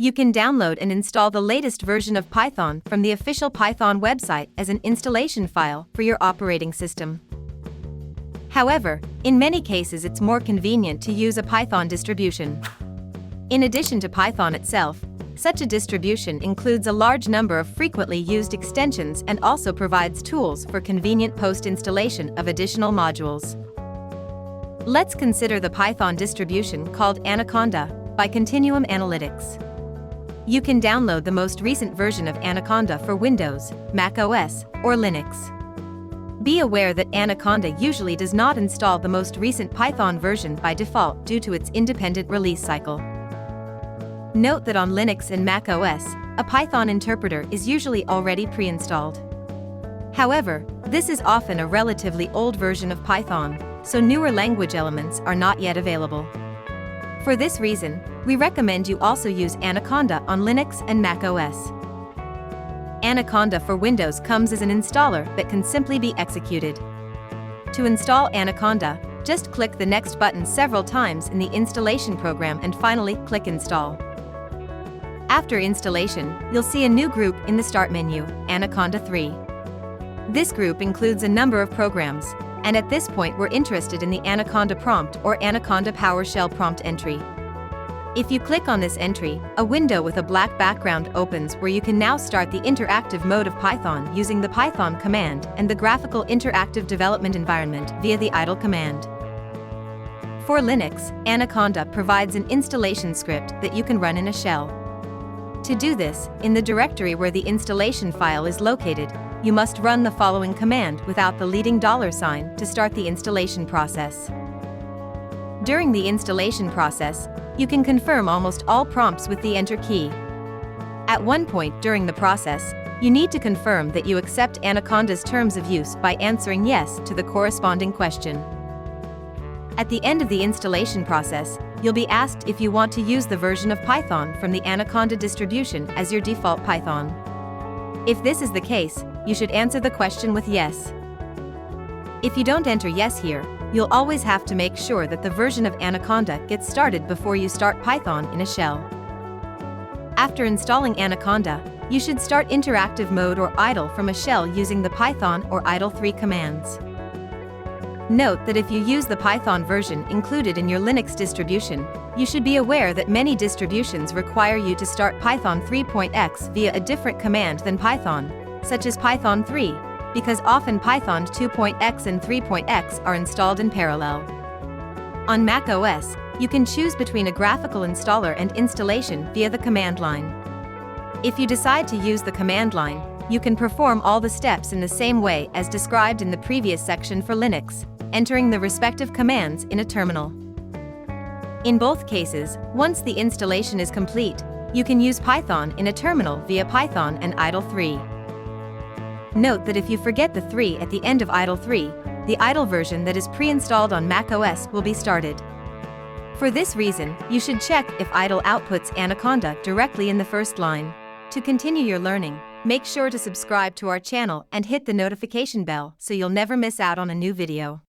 You can download and install the latest version of Python from the official Python website as an installation file for your operating system. However, in many cases it's more convenient to use a Python distribution. In addition to Python itself, such a distribution includes a large number of frequently used extensions and also provides tools for convenient post-installation of additional modules. Let's consider the Python distribution called Anaconda by Continuum Analytics. You can download the most recent version of Anaconda for Windows, macOS, or Linux. Be aware that Anaconda usually does not install the most recent Python version by default due to its independent release cycle. Note that on Linux and macOS, a Python interpreter is usually already pre-installed. However, this is often a relatively old version of Python, so newer language elements are not yet available. For this reason, we recommend you also use Anaconda on Linux and macOS. Anaconda for Windows comes as an installer that can simply be executed. To install Anaconda, just click the Next button several times in the installation program and finally click Install. After installation, you'll see a new group in the Start menu, Anaconda 3. This group includes a number of programs, and at this point we're interested in the Anaconda prompt or Anaconda PowerShell prompt entry. If you click on this entry, a window with a black background opens where you can now start the interactive mode of Python using the Python command and the graphical interactive development environment via the idle command. For Linux, Anaconda provides an installation script that you can run in a shell. To do this, in the directory where the installation file is located, you must run the following command without the leading $sign to start the installation process. During the installation process, you can confirm almost all prompts with the Enter key. At one point during the process, you need to confirm that you accept Anaconda's terms of use by answering yes to the corresponding question. At the end of the installation process, you'll be asked if you want to use the version of Python from the Anaconda distribution as your default Python. If this is the case, you should answer the question with yes. If you don't enter yes here, you'll always have to make sure that the version of Anaconda gets started before you start Python in a shell. After installing Anaconda, you should start interactive mode or idle from a shell using the Python or idle 3 commands. Note that if you use the Python version included in your Linux distribution, you should be aware that many distributions require you to start Python 3.x via a different command than Python, such as Python 3, because often Python 2.x and 3.x are installed in parallel. On macOS, you can choose between a graphical installer and installation via the command line. If you decide to use the command line, you can perform all the steps in the same way as described in the previous section for Linux, entering the respective commands in a terminal. In both cases, once the installation is complete, you can use Python in a terminal via Python and idle 3. Note that if you forget the 3 at the end of idle 3, the idle version that is pre-installed on macOS will be started. For this reason, you should check if idle outputs Anaconda directly in the first line. To continue your learning, make sure to subscribe to our channel and hit the notification bell so you'll never miss out on a new video.